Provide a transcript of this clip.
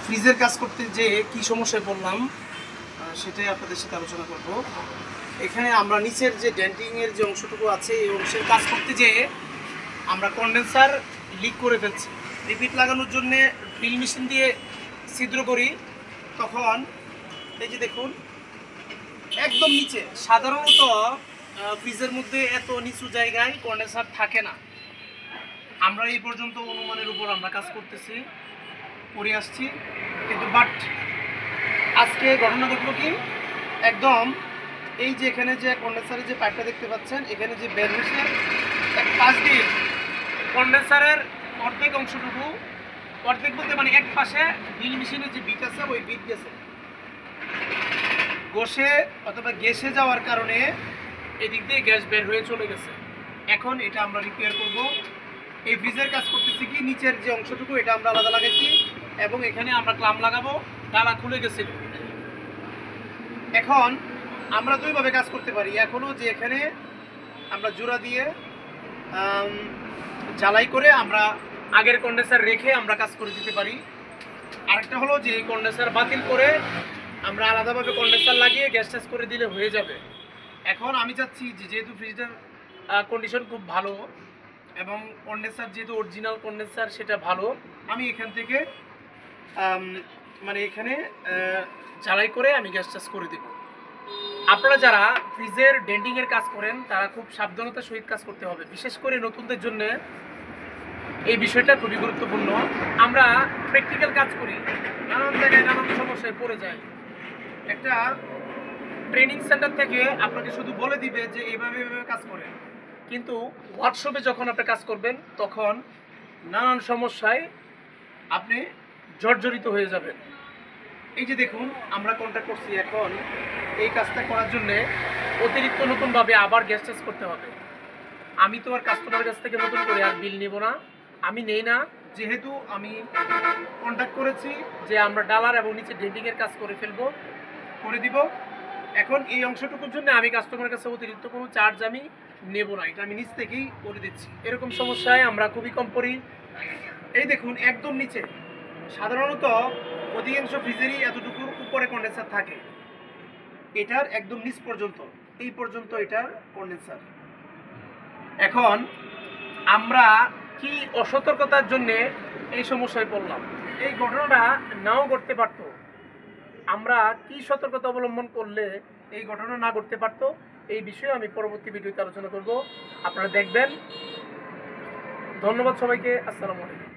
ফ্রিজের কাজ করতে যে কি সমস্যায় পড়লাম সেটাই আপনাদের সাথে আলোচনা করব। এখানে আমরা নিচের যে ডেন্টিংয়ের যে অংশটুকু আছে এই অংশের কাজ করতে যেয়ে আমরা কন্ডেন্সার লিক করে ফেলছি। রিপিট লাগানোর জন্য ড্রিল মেশিন দিয়ে ছিদ্র করি, তখন এই যে দেখুন একদম নিচে। সাধারণত ফ্রিজের মধ্যে এত নিচু জায়গায় কন্ডেন্সার থাকে না। আমরা এই পর্যন্ত অনুমানের উপর আমরা কাজ করতেছি, করে আসছি, কিন্তু বাট আজকে ঘটনা ঘটলো কি, একদম এই যে এখানে যে কন্ডেন্সারের যে পাইপটা দেখতে পাচ্ছেন, এখানে যে বের হয়েছে এক পাশ দিয়ে কন্ডেন্সারের অর্ধেক অংশটুকু, অর্ধেক বলতে মানে এক পাশে ড্রিল মেশিনের যে বিট আছে ওই বিট গেছে ঘষে অথবা গ্যাসে যাওয়ার কারণে এদিক দিয়ে গ্যাস বের হয়ে চলে গেছে। এখন এটা আমরা রিপেয়ার করব। এই ফ্রিজের কাজ করতেছি কি, নিচের যে অংশটুকু এটা আমরা আলাদা লাগাইছি এবং এখানে আমরা ক্লাম লাগাবো। ডালা খুলে গেছিল। এখন আমরা দুইভাবে কাজ করতে পারি এখনও, যে এখানে আমরা জোড়া দিয়ে জ্বালাই করে আমরা আগের কন্ডেন্সার রেখে আমরা কাজ করে দিতে পারি। আরেকটা হলো যে এই কন্ডেন্সার বাতিল করে আমরা আলাদাভাবে কন্ডেন্সার লাগিয়ে গ্যাস টাস করে দিলে হয়ে যাবে। এখন আমি চাচ্ছি যে যেহেতু ফ্রিজটার কন্ডিশন খুব ভালো এবং কন্ডেন্সার যেহেতু অরিজিনাল কন্ডেন্সার সেটা ভালো, আমি এখান থেকে মানে এখানে জ্বালাই করে আমি গ্যাস টাস করে দেব। আপনারা যারা ফ্রিজের ডেন্টিংয়ের কাজ করেন তারা খুব সাবধানতার সহিত কাজ করতে হবে। বিশেষ করে নতুনদের জন্য এই বিষয়টা খুবই গুরুত্বপূর্ণ। আমরা প্র্যাকটিক্যাল কাজ করি, নানান জায়গায় নানান সমস্যায় পড়ে যাই। একটা ট্রেনিং সেন্টার থেকে আপনাকে শুধু বলে দিবে যে এইভাবে এইভাবে কাজ করেন, কিন্তু ওয়ার্কশপে যখন আপনি কাজ করবেন তখন নানান সমস্যায় আপনি জর্জরিত হয়ে যাবেন। এই যে দেখুন আমরা কন্ট্যাক্ট করছি, এখন এই কাজটা করার জন্যে অতিরিক্ত নতুনভাবে আবার গ্যাস চার্জ করতে হবে। আমি তো আর কাস্টমারের কাছ থেকে নতুন করে আর বিল নেব না, আমি নেই না। যেহেতু আমি কন্ট্যাক্ট করেছি যে আমরা ডালার এবং নিচে ডেন্টিংয়ের কাজ করে ফেলবো, করে দিব। এখন এই অংশটুকুর জন্য আমি কাস্টমারের কাছে অতিরিক্ত কোনো চার্জ আমি নেব না, এটা আমি নিচ থেকেই করে দিচ্ছি। এরকম সমস্যায় আমরা খুবই কম পড়ি। এই দেখুন একদম নিচে, সাধারণত অধিকাংশ ফ্রিজেরই এতটুকুর উপরে কন্ডেন্সার থাকে, এটার একদম নিচ পর্যন্ত, এই পর্যন্ত এটার কন্ডেন্সার। এখন আমরা কি অসতর্কতার জন্য এই সমস্যায় পড়লাম, এই ঘটনাটা নাও ঘটতে পারতো। আমরা কি সতর্কতা অবলম্বন করলে এই ঘটনা না ঘটতে পারতো, এই বিষয়ে আমি পরবর্তী ভিডিওতে আলোচনা করব, আপনারা দেখবেন। ধন্যবাদ সবাইকে। আসসালামু আলাইকুম।